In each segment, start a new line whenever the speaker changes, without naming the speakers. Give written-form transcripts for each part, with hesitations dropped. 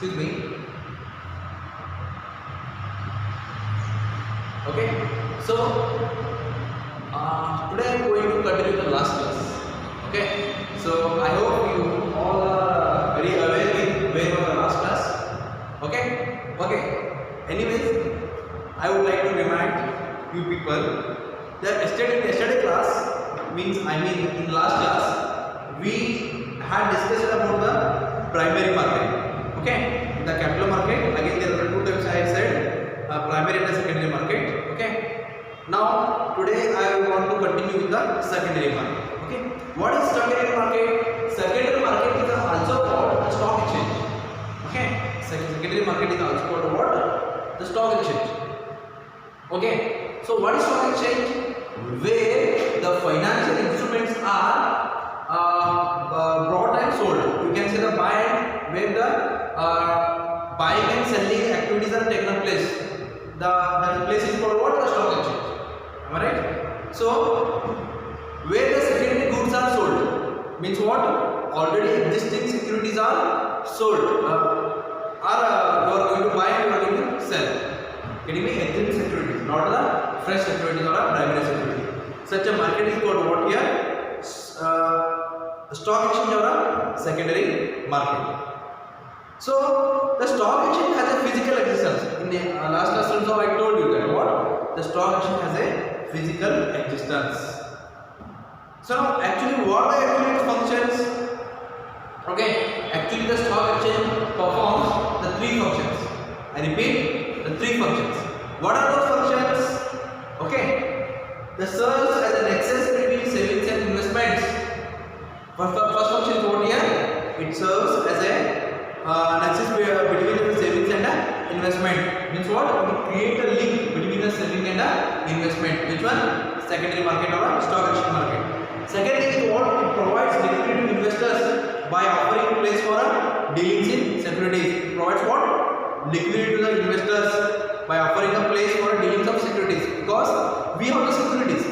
Excuse me. Okay. So today I am going to continue the last class. Okay. So I hope you all are very aware with where was the last class. Okay. Okay. Anyways, I would like to remind you people that yesterday class means in last class we had discussed about the primary market. Okay, the capital market. Again, there are two types I had said, primary and the secondary market. Okay. Now today I want to continue with the secondary market. Okay. What is secondary market? Secondary market is also called the stock exchange. Okay. Secondary market is also called what? The stock exchange. Okay. So what is stock exchange? Where the financial instruments are bought and sold. You can say the buy and where the buying and selling activities are taken place. The place is called what? The stock exchange. Am I right? So where the secondary goods are sold means what? Already existing securities are sold. You are going to buy and you are going to sell. Getting me? Existing securities, not the fresh securities or a primary security. Such a market is called what here? Stock exchange or a secondary market. So the stock exchange has a physical existence. In the last class also I told you that what? The stock exchange has a physical existence. So now actually what are actually its functions? Okay, actually the stock exchange performs the three functions. I repeat, the three functions. What are those functions? Okay. The serves as a nexus between savings and investments. First function is what here? It serves as a nexus between the savings and investment. Means what? We create a link between the saving and investment. Which one? Secondary market or stock exchange market. Second thing is what? It provides liquidity to investors by offering place for dealings in securities. It provides what? Liquidity to the investors by offering a place for dealings of securities, because we have the securities.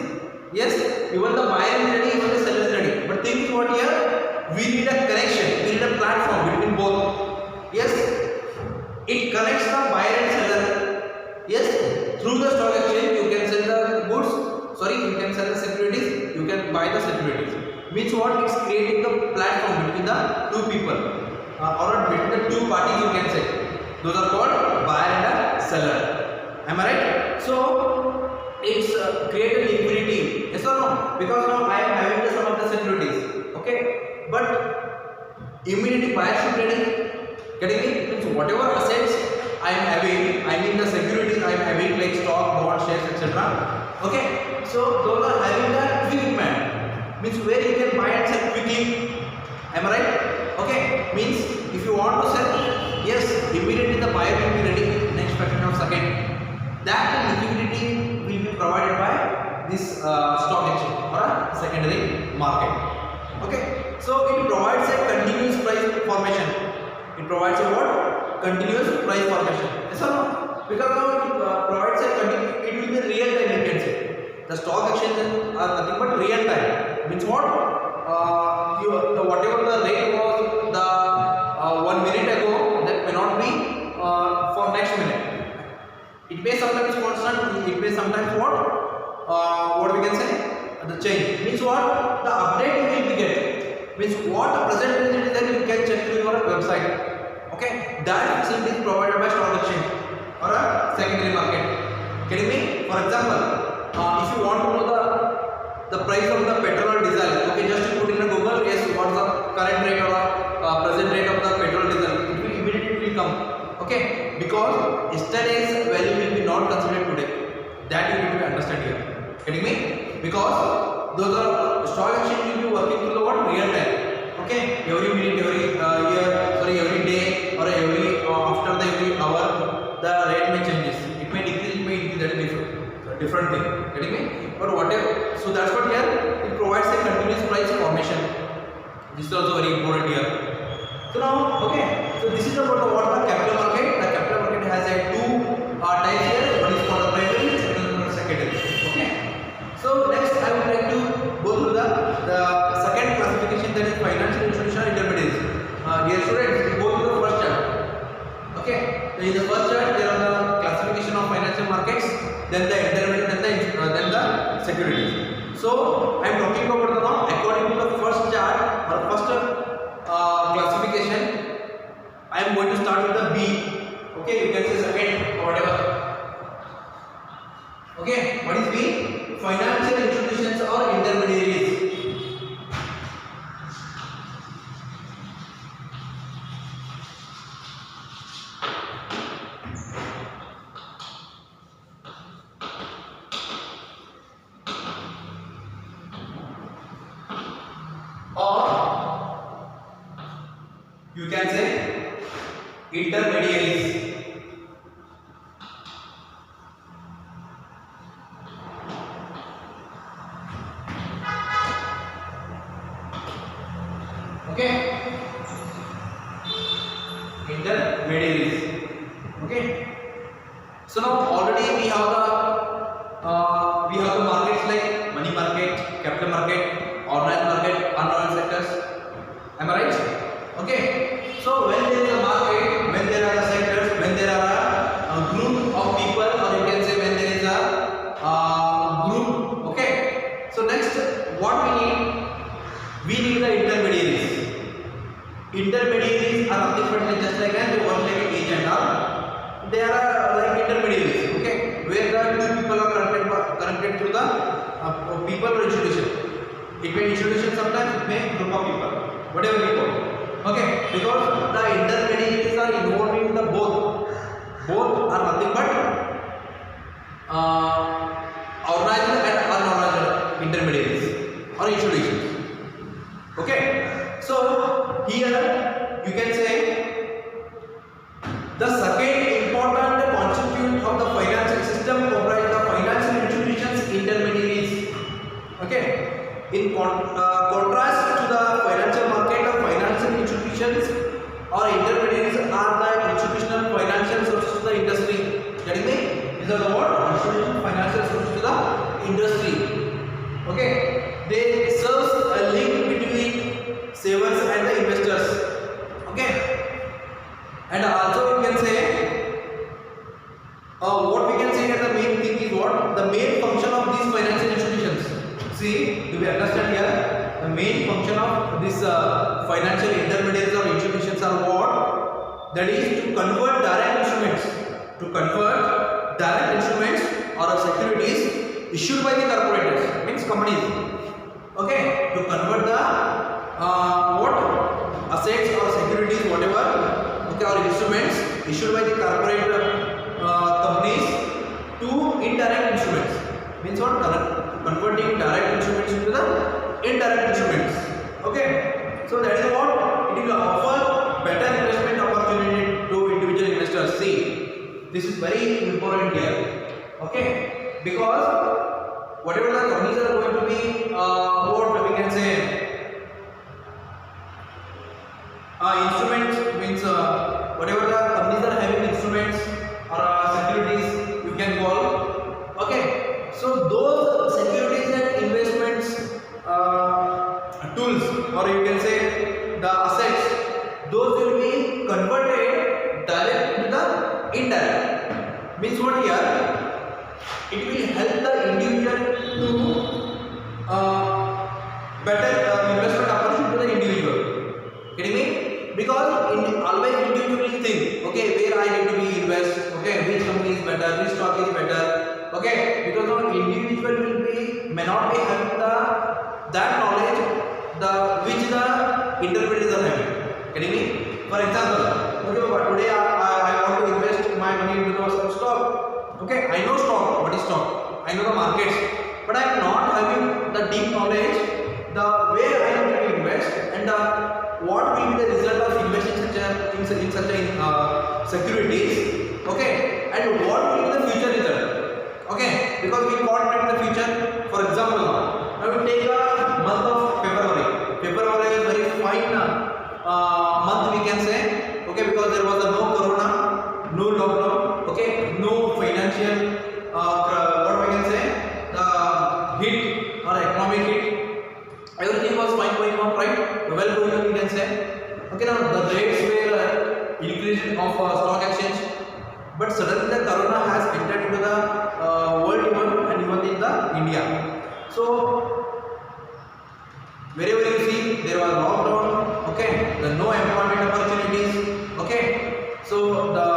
Yes, even the buyer is ready, even the seller is ready. But think what here? We need a connection, we need a platform between both. Yes, it connects the buyer and seller. Yes, through the stock exchange you can sell the goods. Sorry, you can sell the securities. You can buy the securities. Means what? It's creating the platform between the two people, or between the two parties. You can say. Those are called buyer and seller. Am I right? So it's create a liquidity. Yes or no? Because now I am having some of the securities. Okay, but immediately buyer should ready. Getting it? Means whatever assets I am having, I mean the securities I am having like stock, bond, shares, etc. Okay, so those are having the quick demand. Means where you can buy and sell quickly. Am I right? Okay, means if you want to sell. Yes, immediately the buyer will be ready in next fraction of second. That liquidity will be provided by this stock exchange or a secondary market. Okay, so it provides a continuous price formation. It provides a what? Continuous price formation. Yes or no? Because now it provides a it will be real time. You can say the stock exchanges are nothing but real time. Means what? Whatever the rate was the 1 minute ago, that may not be for next minute. It may sometimes constant. It may sometimes what we can say the change. Means what? The update you will be getting. Means what the present result is there you can check through your website. Okay, that facility is provided by stock exchange or a secondary market. Getting me? For example, if you want to know the price of the petrol or diesel, okay, just put in a Google, yes, what's the current rate or present rate of the petrol diesel, it will immediately come. Okay, because yesterday's value will be not considered today. That you need to understand here. Getting me? Because those are stock exchange will be working through the what? Real time. Okay, every minute, every year, sorry, every day or every after the every hour, the rate may changes. It may decrease, it may increase. That is different thing. Getting me? But whatever. So that's what here it provides a continuous price formation. This is also very important here. So now, okay. So this is about what the capital market. The capital market has a two types here. One is for the primary, second is for the secondary. Okay. So next I would like to go through the second classification, that is financial institution intermediaries. Dear students, we go through the first chapter. Okay, so in the first chart there are the classification of financial markets, then the intermediate, then the securities. So I am talking about the now according to the first chart or first classification. I am going to start with the B. Okay, you can say second or whatever. Okay, what is B? Financial institutions or intermediaries. You can say intermediaries. Okay, intermediaries. Okay, so now already we have the markets like money market, capital market, organized market, unorganized sectors. Am I right? Okay, so when there is a market, when there are the sectors, when there are a group of people, or you can say when there is a group. Okay, so next what we need the intermediaries. Intermediaries are nothing but just like they work like an agent, or they are like intermediaries. Okay, where the two people are connected through the people or institution. It may institution, sometimes it may group of people, whatever you call. Okay, because the intermediaries are involved in the both are nothing but organized and unorganized intermediaries or institutions. Okay, so here you can say the second important constituent of the financial system comprises the financial institutions intermediaries. Okay, in contrast to the financial market, the financial institutions or intermediaries are the institutional financial sources to the industry. Getting me? These are the what? Institutional financial sources to the industry. Okay, they serve a link between savers and the investors. Okay, and also you can say what we can say as the main thing is what the main function of these financial institutions. See, do we understand here? The main function of this financial intermediaries or institutions are what? That is to convert direct instruments or securities issued by the corporates, means companies. Okay, to convert the what assets or securities, whatever, okay, or instruments issued by the corporate companies to indirect instruments. Means what? Converting direct instruments into the indirect instruments. Okay, so that is what it will offer better investment opportunity to individual investors. See, this is very important here. Okay, because whatever the companies are going to be what we can say instruments, means whatever the companies are having instruments or securities you can call. Okay, so those securities and investments tools, or you can say the assets, those will be converted direct into the indirect. Means what here? It will help the individual to better investment opportunity to the individual. Getting me? Because always individually think, okay, where I need to be invest, okay, which company is better, which stock is better. Okay, because the individual may not be having that knowledge which the intermediaries are having. Getting me? For example, okay, today I want to invest my money into some stock. Okay, I know stock, what is stock, I know the markets, but I am not having the deep knowledge the where I need to invest and what will be the result of investing in such securities. Okay, and what will be the future result. Okay, because we can't predict the future. For example, I will take a month of February. February is very fine month, we can say. Okay, because there was no corona, no lockdown. Okay, no financial what we can say hit or economic hit. Everything was fine going on, right? Well going on, we can say. Okay, now the rates were increasing of stock exchange. But suddenly the corona has entered into the world even and even in the India. So wherever you see there was lockdown, okay, the no employment opportunities, okay. So the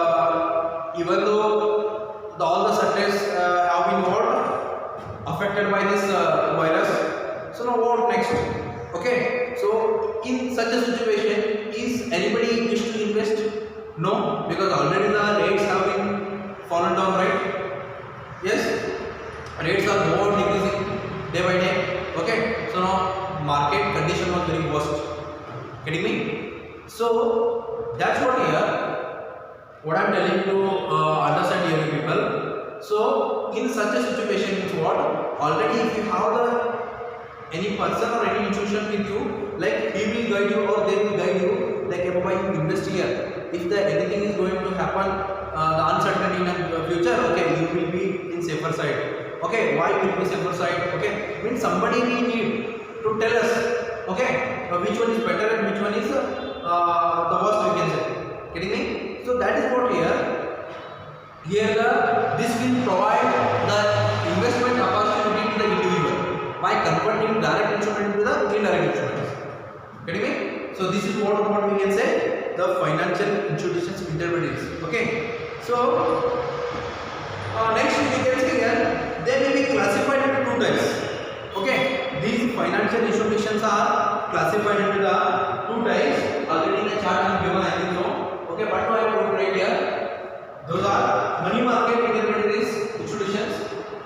even though all the sectors have been what affected by this virus. So now what next? Okay, so in such a situation, is anybody wish to invest? No, because already the rates have been fallen down, right? Yes, rates are more decreasing day by day. Okay, so now market condition was very worst. Getting me? So that's what here. What I'm telling to understand here, people. So in such a situation, it's what already if you have the any person or any institution with you, like he will guide you or they will guide you, like why you invest here. If the anything is going to happen, the uncertainty in the future, okay, you will be in safer side. Okay, why will be safer side? Okay, means somebody we need to tell us, okay, which one is better and which one is the worst, we can say. Getting me? So that is what here this will provide the investment opportunity to the individual by converting direct instrument to the indirect instruments. Getting me? So this is what we can say the financial institutions intermediaries. Okay. So next we can see here they may be classified into two types. Okay. These financial institutions are classified into the two types. Already in the chart I have given, I think so. Okay, but now I am going to write here. Those are money market intermediaries institutions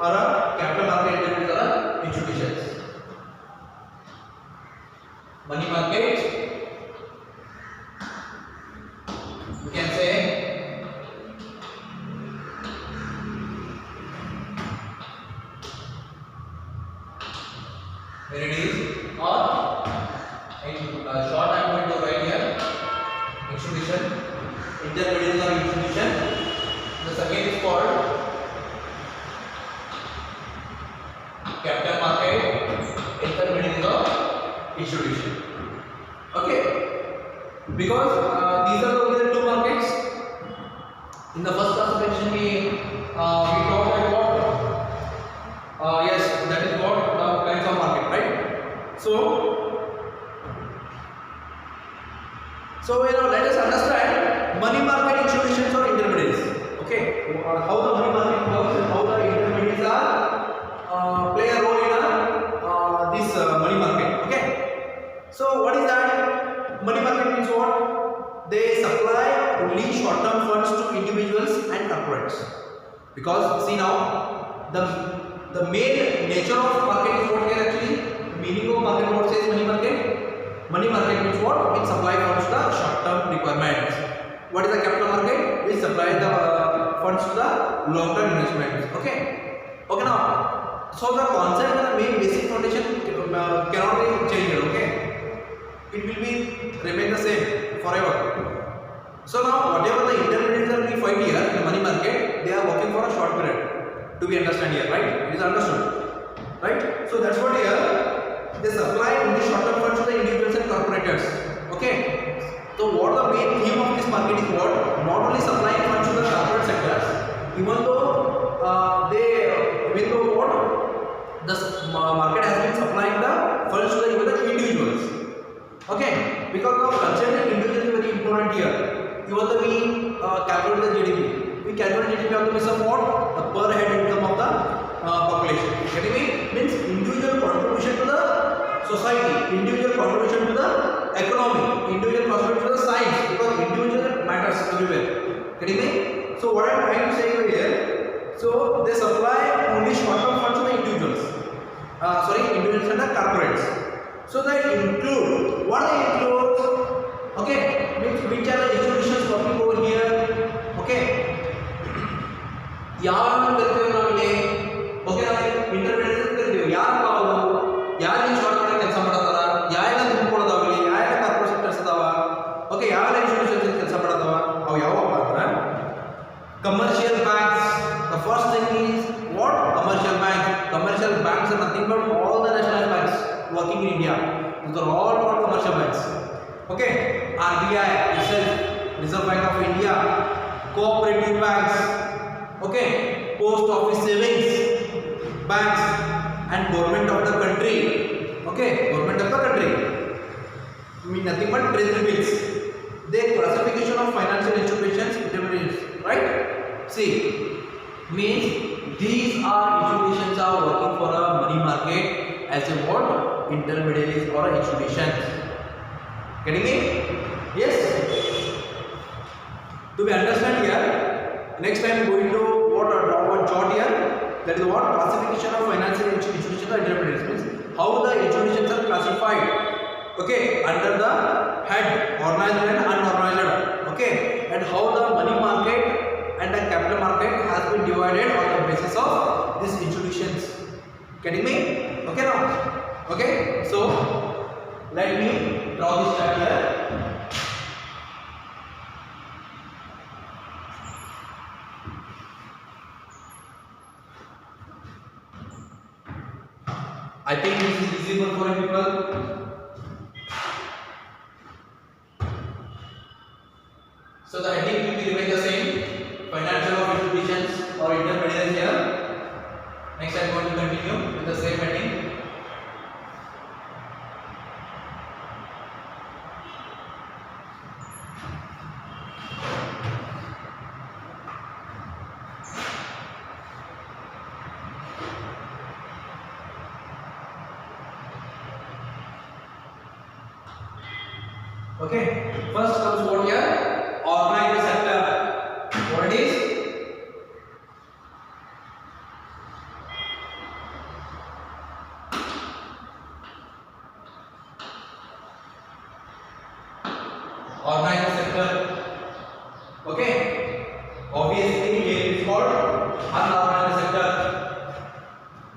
or capital market intermediaries institutions. Money market, you can say where it is, or in short I am going to write here institution, intermediaries or institution. The second is called capital market intermediaries or institution. Okay, because these are only the two markets. In the first classification we talked about yes, that is what the kinds of market, right? So let us understand money market institutions or intermediaries. Okay, how the money market works and how the intermediaries are play a role in this money market. Okay, so what is that? Money market means what? They supply only short-term funds to individuals and corporates. Because see now the main nature of market is what here actually. The meaning of market, what says money market? Money market means what? It supply funds to the short-term requirements. What is the capital market? We supply the funds to the long-term investments. Okay. Okay now. So the concept and the main basic foundation cannot be changed. Okay. It will be remain the same forever. So now whatever the intermediaries that we find here in the money market, they are working for a short period. To be understand here, right? It is understood, right? So that's what here they supply only short-term funds to the individuals and corporators. Okay. So what the main theme of this market is what? Not only supplying funds to the corporate sectors, even though what the market has been supplying the funds to the even the individuals. Okay, because now considering individuals is very important here. Even though we calculate the GDP, we calculate GDP on the basis of what? The per head income of the population. Getting me? Means individual contribution to the society, individual contribution to the economy, individual contribution to the science, because individual matters everywhere. Getting me? So what I am trying to say here, so they supply only short-term funds to the individuals. Individuals and the corporates. So they include, what they include? Okay, means which are the institutions working over here? Okay. ಯಾರು ಕರಿತೇವೆ ನಾವಿಲ್ಲಿ? Okay, ನಾವು intermediate ಕರಿತೇವೆ. ಯಾರು ನಾವು ಯಾರು ಈ short ಕಡೆ ಕೆಲಸ ಮಾಡತಾರ, ಯಾವೆಲ್ಲ ದುಡ್ಡುಕೊಳ್ಳೋದಾಗಲಿ, ಯಾವೆಲ್ಲ ಕಾರ್ಪೊರೇಟ್ ಸೆಕ್ಟರ್ಸ್ ಅದಾವ, ಓಕೆ, ಯಾವೆಲ್ಲ ಇನ್ಸ್ಟಿಟ್ಯೂಷನ್ಸ್ ಕೆಲಸ ಮಾಡತಾವ, ಅವು ಯಾವಪ್ಪ ಅಂದ್ರೆ commercial banks. The first thing is what? Commercial bank. Commercial banks are nothing but all the national banks working in India. These are all called commercial banks. Okay, RBI itself, Reserve Bank of India, cooperative banks, okay, post office savings banks, and government of the country, okay, government of the country mean nothing but treasury bills. The classification of financial institutions, intermediaries, right? See, means these are institutions are working for a money market as a what? Intermediaries or institutions. Getting me? Yes. Do we understand here? Next time going to what draw one chart here. That is what classification of financial institutions or intermediaries means how the institutions are classified. Okay, under the head organized and unorganized. Okay, and how the money market and the capital market has been divided on the basis of these institutions. Getting me? Okay now. Okay, so let me draw this chart here. I think this is visible for you people. So the heading will be remain the same, financial of institutions or intermediaries here. Next I am going to continue with the same heading. Okay, first comes what here? Organized sector. What it is? Organized sector. Okay. Obviously, here it is called unorganized sector.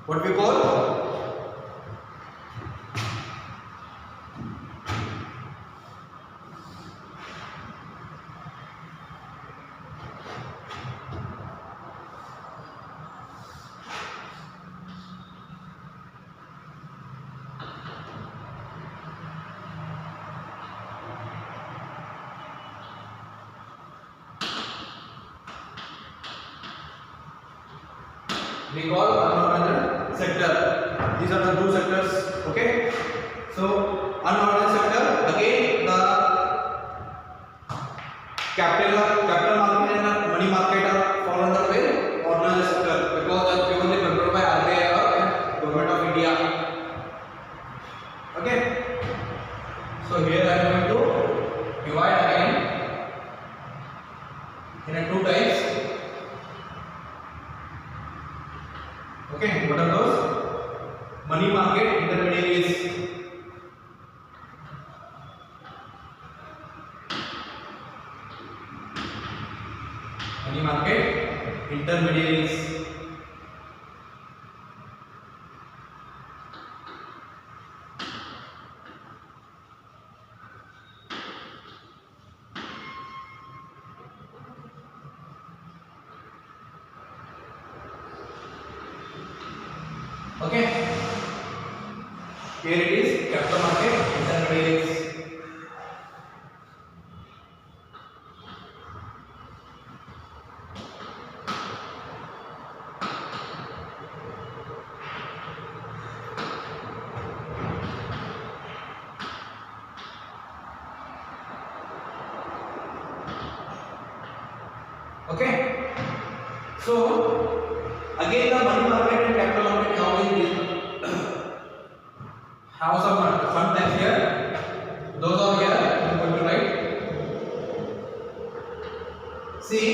What we call? We call unorganized sector. These are the two sectors. Okay. So unorganized sector again the capital market and money market are fall under the organized sector because they are purely controlled by RBI or Government of India. Okay. So here I am going to divide again in two types. Okay, what are those? Money market intermediaries. Money market intermediaries. Okay, here it is capital market intermediaries. Okay, so again the money market and capital market have some fun types here. Those are here. I am going to write. See,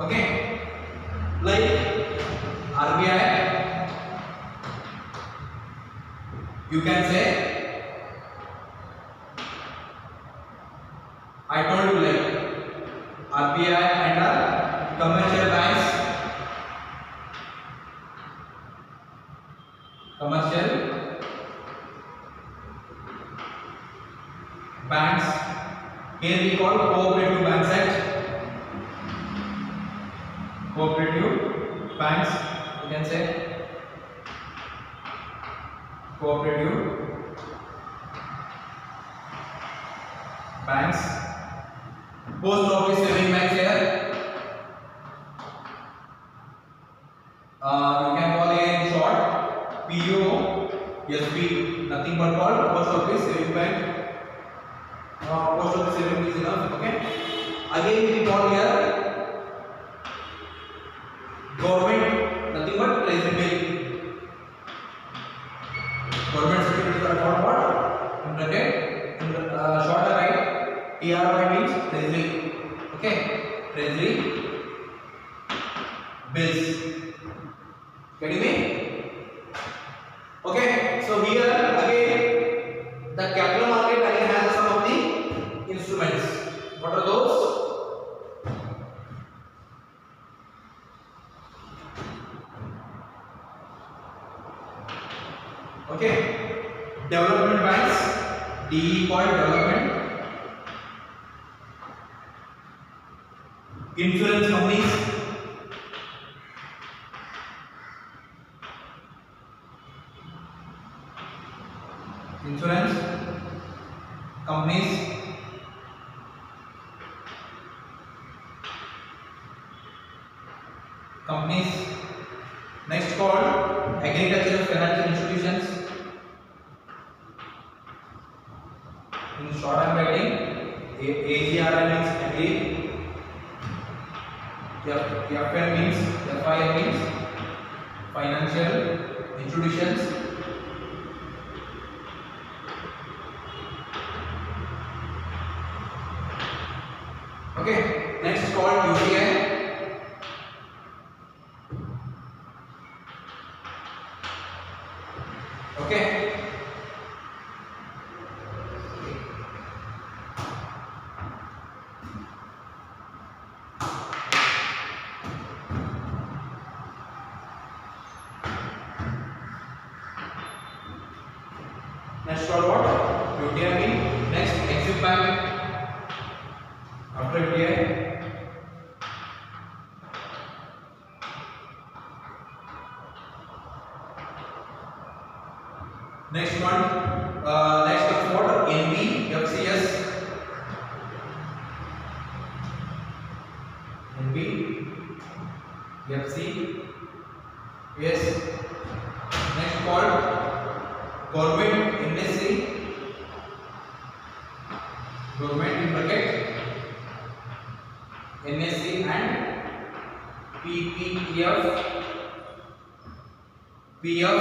okay, like RBI, you can say, I told you like RBI and commercial banks, here we call Cooperative Banks Act. Cooperative banks, you can say. cooperative banks, post office saving banks here. You can call a short PO, SB, nothing but called post office saving bank. Post office saving is enough. Okay. Again we call here government, nothing but treasury bill. Government securities are called what? In bracket, in shorter right, TRY means treasury. Okay, treasury bills. Getting me? Okay, so here again the capital market again has some of the instruments. What are those? Okay, development banks, DE called development, insurance companies, insurance companies, next called agricultural financial institutions. In short I am writing AGRI means agri, FN means FIN means financial institutions. Okay, next called UTI. Okay. Next called what? UTI mean next Exim Bank. After UTI, next one, next comes what? NBFCS. Yes. Next called government NSC. Government in bracket NSC and PPF, PF,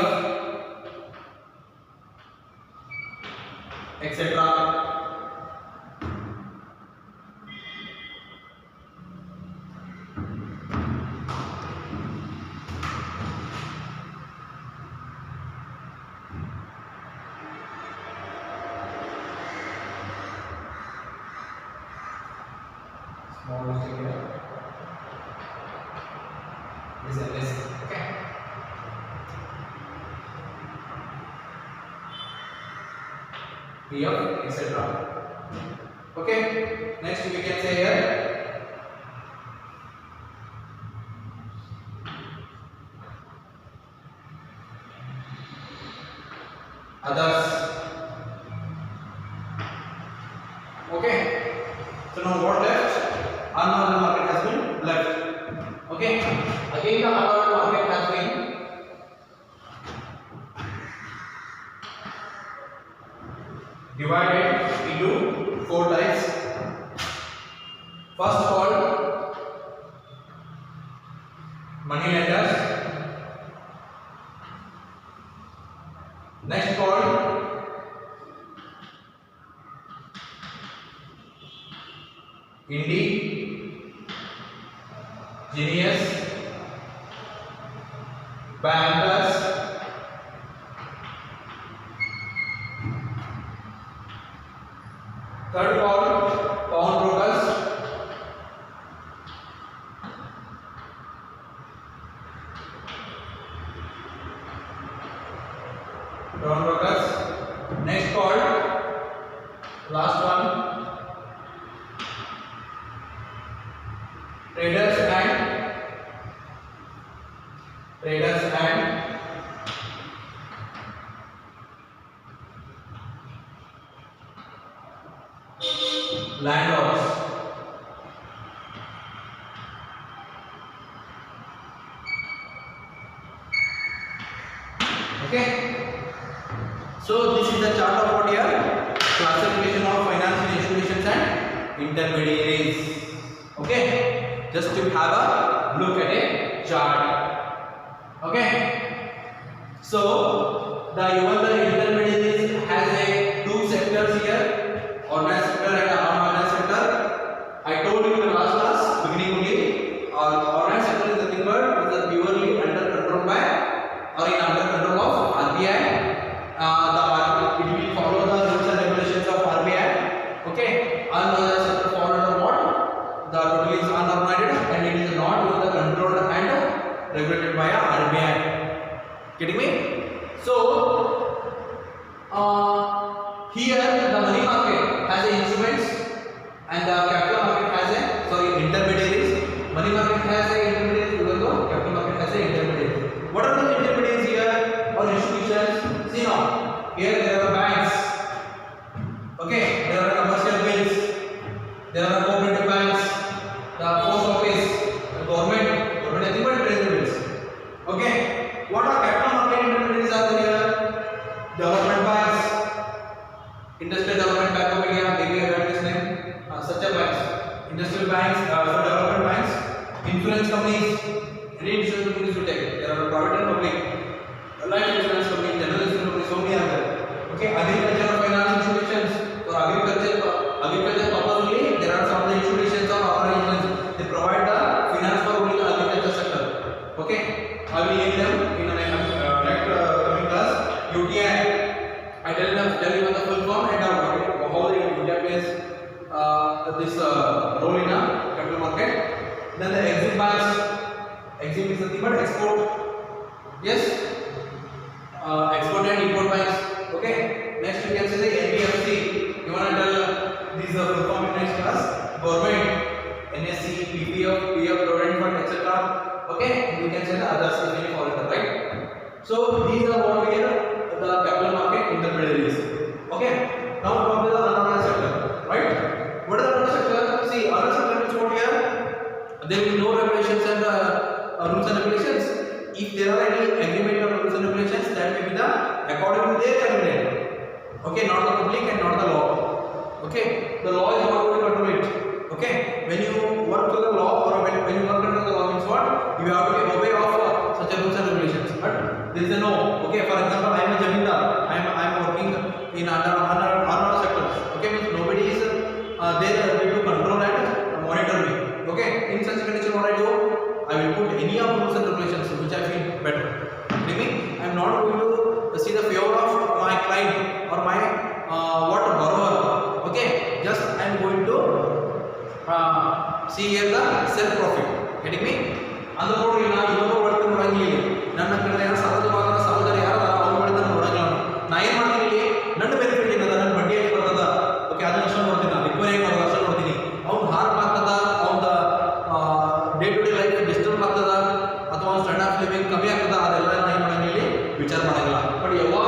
etc. Small mistake here. This is NSC. Okay. PF, etc. Okay. Next we can say here others. Okay. So now what left? Unordered market has been left. Okay. Again the unordered market has been divided into 4 types. First called money lenders. Next called indigenous bankers. Third called pawnbrokers. Next called last one traders landlords. Okay, so this is the chart of what here classification of financial institutions and intermediaries. Okay, just to have a look at a chart. Okay, so the even the intermediaries has a two sectors here, organized sector and unorganized sector. I told you in the last class beginning only, organized sector is nothing but is purely under control by or in under control of RBI. It will follow the rules and regulations of RBI. Okay, unorganized sector fall under what? The total is unorganized and it is not under controlled and regulated by RBI. Getting me? So here the money market has a instruments and the capital market has a intermediaries. Money market has a intermediaries, even though capital market has a intermediaries. What are the intermediaries here or institutions? See now, here there are banks. Okay, there are commercial banks, there are cooperative banks, the post office, the government nothing but treasury bills. Okay, what are capital market intermediaries are there? Development banks, Industrial Development Bank of India, maybe you heard this name, such a banks, industrial banks, development banks, insurance companies, any insurance companies you take, there are private and public, life insurance companies, general insurance companies, so many are there. Okay, agriculture finance institutions, for agriculture purpose only, there are some of the institutions or organizations, they provide the finance for only the agriculture sector. Okay, I will name them in the next coming class. UTI, I tell you the full form and how India plays this role in a capital market. Then the exim banks, exim is nothing but export. Yes, export and import banks. Okay, next you can see the NBFC. You want to tell these full form in next class. Government, NSC, PPF, Provident Fund, etc. Okay, you can say the others if you follow it, right? So these are what we are the capital market intermediaries. Okay, now come to the unorganized sector, right? What is the unorganized sector? See, unorganized sector means what here? There will be no regulations and rules and regulations. If there are any agreement or rules and regulations, that may be the according to their agreement. Okay, not the public and not the law. Okay, the law is not going to control it. Okay, when you work to the law or when you work under the law means what? You have to obey of such a rules and regulations. But there is a no. Okay, for example, I am a jamindar. I am working in under sectors. Okay, means nobody is there to control and monitor me. Okay, in such condition, what I do? I will put any of rules and regulations which I feel better. Meaning, I am not going to see the favor of my client or my borrower. Okay, just I am going to see here the self profit. Getting me? And the more you know, ನನ್ನ ಕಡೆ ಸಹಜವಾದ ಸಹೋದರ ಯಾರು ಅವ್ರು ಮಾಡಿದ್ರೆ ನೋಡಂಗಿಲ್ಲ ನಾ ಏನು ಮಾಡ್ತೀನಿ ನನ್ನ ಬೆನಿಫಿಟ್ ಏನದ ನನ್ನ ಬಡ್ಡಿ ಎಷ್ಟು ಬರ್ತದ ಓಕೆ ಅದನ್ನ ಅಷ್ಟು ನೋಡ್ತೀನಿ ನಾನು ರಿಕ್ವೈರಿ ಮಾಡೋದು ಅಷ್ಟು ನೋಡ್ತೀನಿ ಅವ್ನು ಹಾರ್ಮ್ ಆಗ್ತದ ಅವ್ನ day to day life disturb ಆಗ್ತದ ಅಥವಾ ಅವ್ನ ಸ್ಟ್ಯಾಂಡರ್ಡ್ ಆಫ್ ಲಿವಿಂಗ್ ಕಮ್ಮಿ ಆಗ್ತದ ಅದೆಲ್ಲ ನಾನು ಏನು ಮಾಡಂಗಿಲ್ಲ ವಿಚಾರ ಮಾಡಂಗಿಲ್ಲ ಬಟ್ ಯಾವಾಗ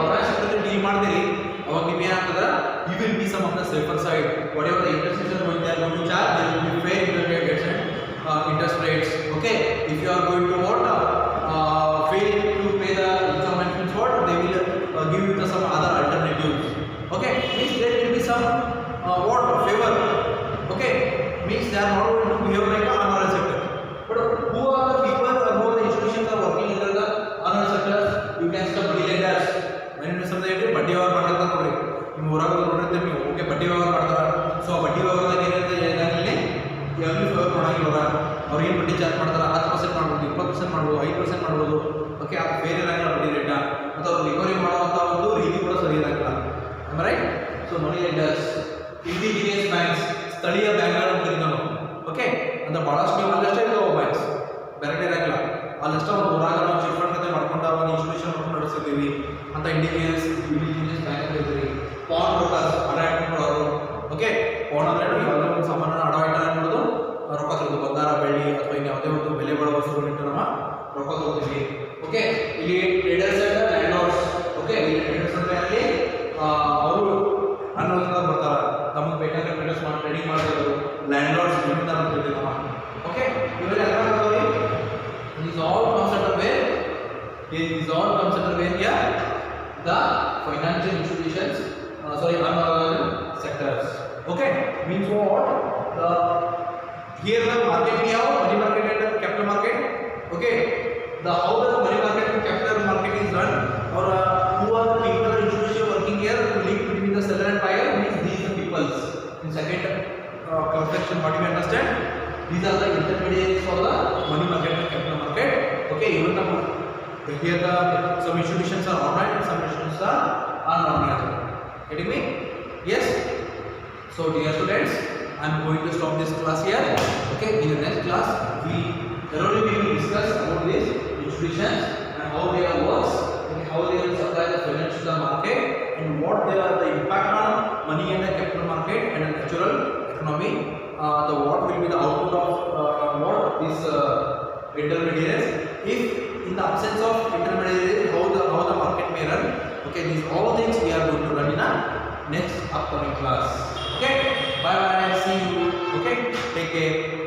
ಆರ್ಗನೈಸೇಷನ್ ಡೀಲ್ ಮಾಡ್ತೀರಿ ಅವಾಗ ನಿಮ್ಗೆ ಏನಾಗ್ತದ you will be some of the safer side whatever the interest rates going there going to charge there will be fair interest rates. Okay, if you are going to fail to pay the installments, what they will give you some other alternatives. Okay, means there will be some favor. Okay, means they are not going to behave like an unorganized sector. But who are the people who are the institutions are working under the unorganized sectors? You can see the money lenders. When you say that ಬಡ್ಡಿ ವ್ಯವಹಾರ ಮಾಡ್ತಾರೆ ನೋಡಿ ನಿಮ್ಮ ಊರಾಗ ನೋಡಿರ್ತೀರಿ ನೀವು okay ಬಡ್ಡಿ ವ್ಯವಹಾರ ಮಾಡ್ತಾರೆ ಸೊ ಬಡ್ಡಿ ವ್ಯವಹಾರದಾಗ ಏನಿರುತ್ತೆ ಏನಾಗಲಿ ಎಲ್ಲಿ ಫೇವರ್ ಮಾಡೋಂಗಿಲ್ಲ ಅವ್ರು ಏನು ಬಡ್ಡಿ ಚಾರ್ಜ್ ಮಾಡ್ತಾರೆ 10% ಮಾಡ್ಬೋದು 20% ಮಾಡ್ಬೋದು 5% ಮಾಡ್ಬೋದು ಓಕೆ ಅದು ಬೇರೆ ಇರೋಂಗಿಲ್ಲ ಬಡ್ಡಿ ರೇಟ ಮತ್ತು ಅವ್ರು ರಿಕವರಿ ಮಾಡುವಂಥ ಒಂದು ರೀತಿ ಕೂಡ ಸರಿ ಇರೋಂಗಿಲ್ಲ ರೈಟ್ ಸೊ ಮನಿ ಲೆಂಡರ್ಸ್ ಇಂಡಿಜಿನಿಯಸ್ ಬ್ಯಾಂಕ್ಸ್ ಸ್ಥಳೀಯ ಬ್ಯಾಂಕ್ಗಳು ಅಂತ ನಾವು ಓಕೆ ಅಂತ ಭಾಳಷ್ಟು ನೀವು ಅಲ್ಲಷ್ಟೇ ಇದಾವೆ ಬ್ಯಾಂಕ್ಸ್ ಬೇರೆ ಇರೋಂಗಿಲ್ಲ ಅಲ್ಲಷ್ಟೇ ಒಂದು ಊರಾಗ ನಾವು ಚಿಟ್ ಫಂಡ್ ಕತೆ ಮಾಡ್ಕೊಂಡು ಒಂದು ಇನ್ಸ್ಟಿಟ್ಯೂಷನ್ ಮಾಡ್ಕೊಂಡು ನಡೆಸಿದ್ದೀವಿ ಅಂತ ಇಂಡಿಜಿನಿಯಸ್ ಬ್ಯಾಂಕ್ ಅಂತ ಇದ್ದೀವಿ ಪಾನ್ ಬ್ರೋಕರ್ಸ್ ಅಡ ಇಟ್ಕೊಳ್ಳೋರು ಓಕೆ ಪಾನ್ ಅಂದರೆ ಯಾವುದೇ ಒಂದು ಸಾಮಾನ್ಯ ಅಡ ಇಟ್ಟ ಮಾಡೋದು ರೊಕ್ಕ ತಗೋದು ಬಂಗಾರ ಬೆಳ್ಳಿ ಅಥವಾ ಇನ್ನು ಯಾವುದೇ ಒಂದು ಬೆಲೆ ಬಾಳುವ ವಸ್ತುಗಳಿಟ್ಟು ನಮ್ಮ ರೊಕ್ಕ ತಗೋತೀವಿ ಓಕೆ ಇಲ್ಲಿ ಟ್ರೇಡರ್ಸ್ ಅಂಡ್ ಲ್ಯಾಂಡ್ಲಾರ್ಡ್ಸ್ ಓಕೆ ಇಲ್ಲಿ ಟ್ರೇಡರ್ಸ್ ಅಂದರೆ ಅಲ್ಲಿ ಅವರು ಅನ್ನೋದ್ರಿಂದ ಬರ್ತಾರೆ ತಮಗೆ ಬೇಕಾದ್ರೆ ಟ್ರೇಡರ್ಸ್ ಮಾಡಿ the financial institutions, unorganized sectors. Okay, means what? Here the market we have money market and the capital market. Okay, the how the money market and capital market is run, or who are the people or institution working here to link between the seller and buyer, means these are peoples. In second construction, what do you understand? These are the intermediaries for the money market and capital market. Okay, even here the some institutions are organized and some institutions are unorganized. Getting me? Yes. So dear students, I am going to stop this class here. Okay, in the next class we thoroughly will discuss about these institutions and how they are works, and how they will supply the finance to the market, and what they are the impact on money and the capital market and the natural economy. What will be the output of what these intermediaries, if in the absence of intermediaries, how the market may run. Okay, these all things we are going to run in a next upcoming class. Okay, bye bye, see you. Okay, take care.